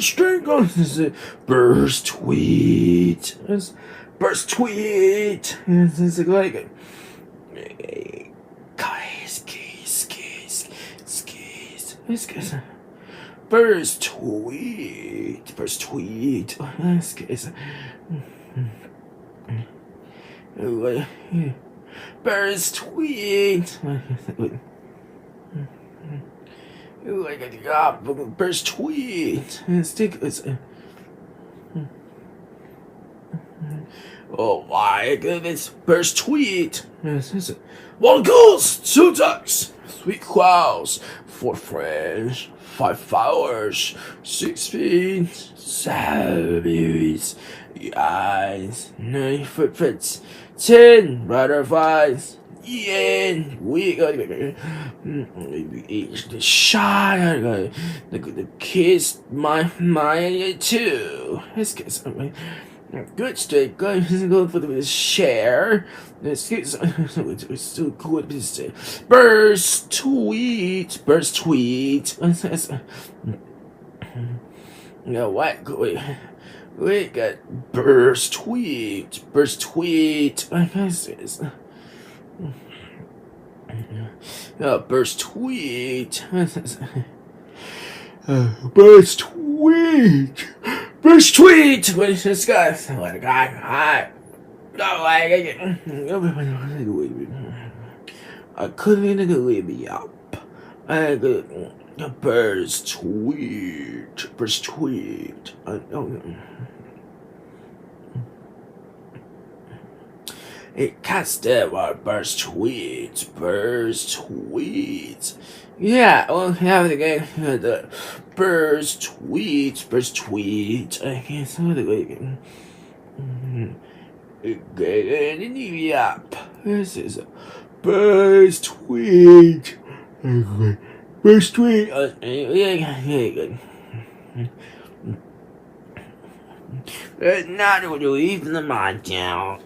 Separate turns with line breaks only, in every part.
string on this burst tweet. Burst tweet. It's like skis. Burst tweet. Burst tweet. Skis. Burst tweet. Burst tweet. Stickers. Oh my goodness. Burst tweet. One goose, 2 ducks, 3 clouds, 4 friends, 5 flowers, 6 feet, 7 beauties, eyes, 9 footprints, 10 butterflies. Yeah, we got the shot. The kiss my mind too. Let's get something. Good straight, go for the share. Let's get it's so good. Burst tweet. No, what? We got burst tweet. I guess it's. Burst tweet. Burst tweet. Burst tweet. What is this guy? What a guy. Hi. No, I couldn't believe me up. I got burst tweet. I don't know. It cuts that one. Burst tweet. Yeah, we'll have the game. The burst tweet. I can't say the game. Getting me up. This is a burst tweet. Burst tweet. Not even the mind down.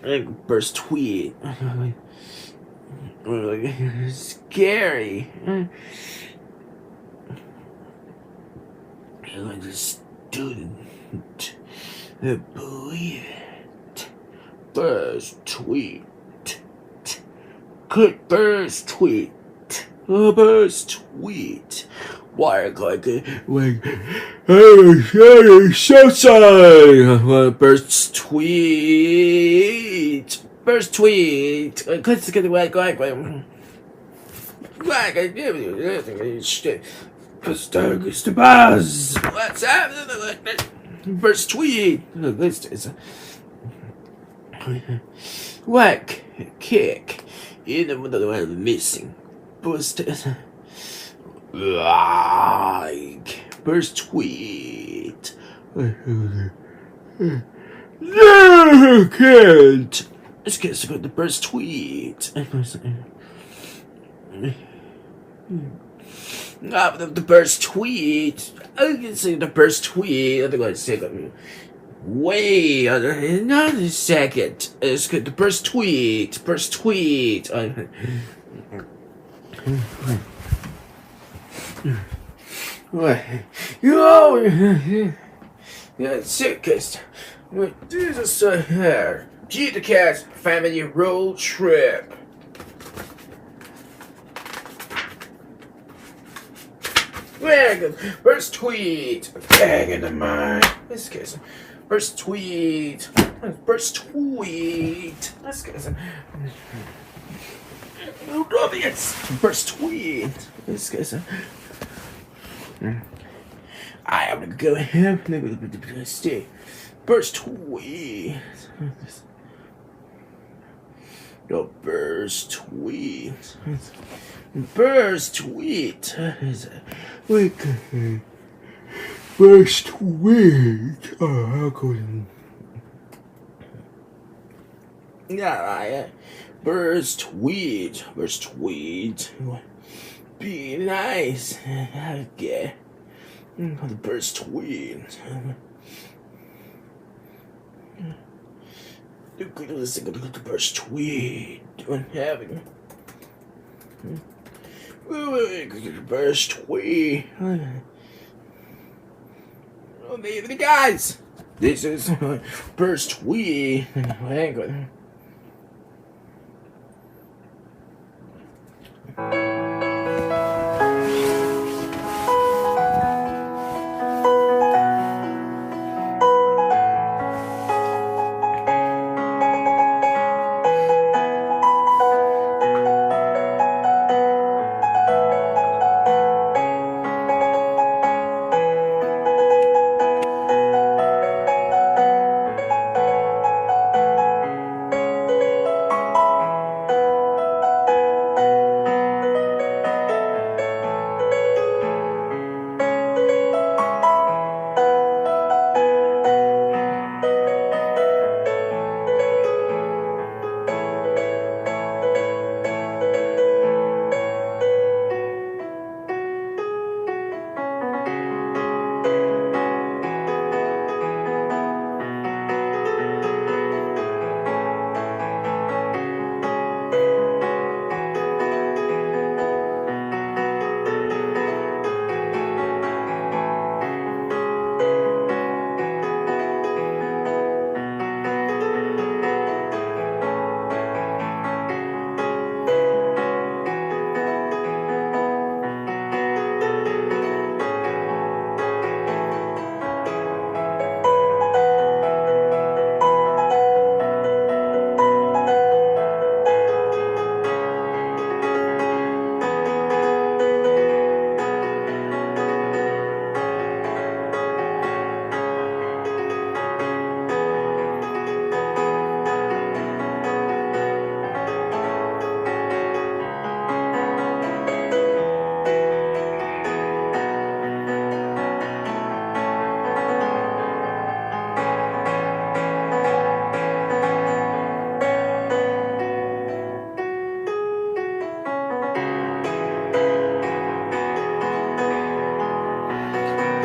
Burst tweet. Scary. I just didn't believe it. Burst tweet. Good burst tweet. Burst tweet. Why like so sorry. Burst tweet. Let's get away. It's the buzz. What's happening? Burst tweet. Whack, kick. In the middle of the missing. Burst. Like burst tweet. No, can't. Let's get the burst tweet. The burst tweet. I can see the burst tweet. I'm going to say wait another second. Let's get the burst tweet. What? You're sickest. This is here. G the Cat family road trip. First tweet. Bag in the mind. Let's get some. First tweet. Let's get some. First tweet. Let's get some. I am gonna go ahead. Stay. Burst tweet. No burst tweet. Burst tweet. Burst tweet. Oh, how could yeah, burst tweet. Be nice. Okay. The burst tweet. Listen to the burst tweet. Doing having. Burst tweet. the guys. This is my first tweet. Hang on.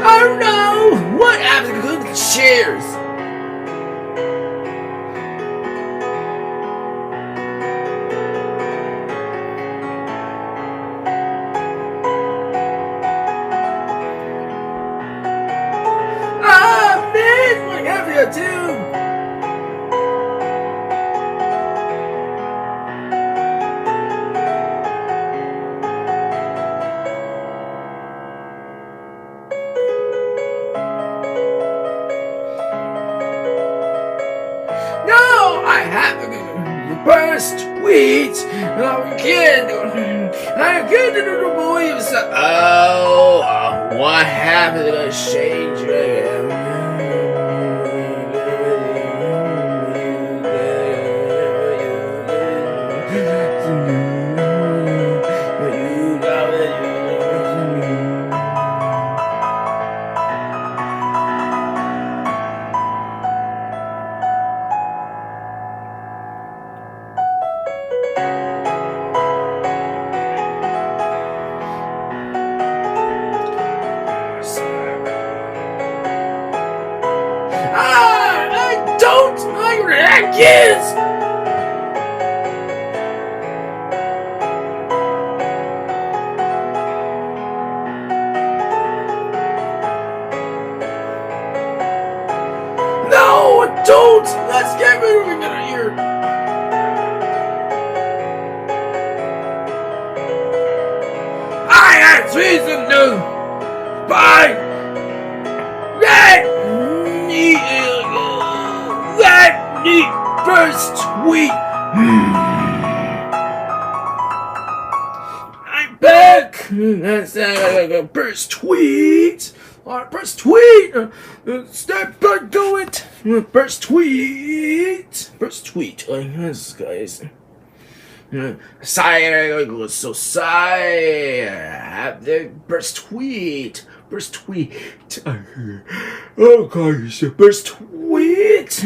Oh no! What happened to the chairs? Ah, man! What happened to you? No, I have the first tweet. I can't believe so. Oh, what happened to the change? I don't like kids! No, don't! Let's get rid of it here. I have reason to buy. Let me first tweet. I'm back. That's first tweet. First tweet. Step back, do it. First tweet. First tweet. Yes, guys. Sorry, so sorry. Have the first tweet. First tweet. Oh gosh, first tweet.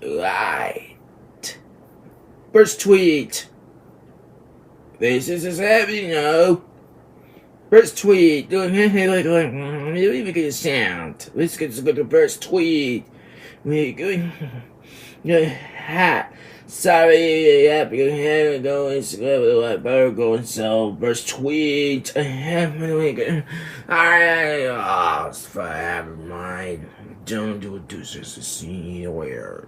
Right. First tweet. This is happening now. First tweet. Let me make a sound. Let's get to the first tweet. We're going. Ha. Sorry, yeah, because here go Instagram with like Virgo and so verse tweet. Alright, oh, never mind. Don't do it to see where.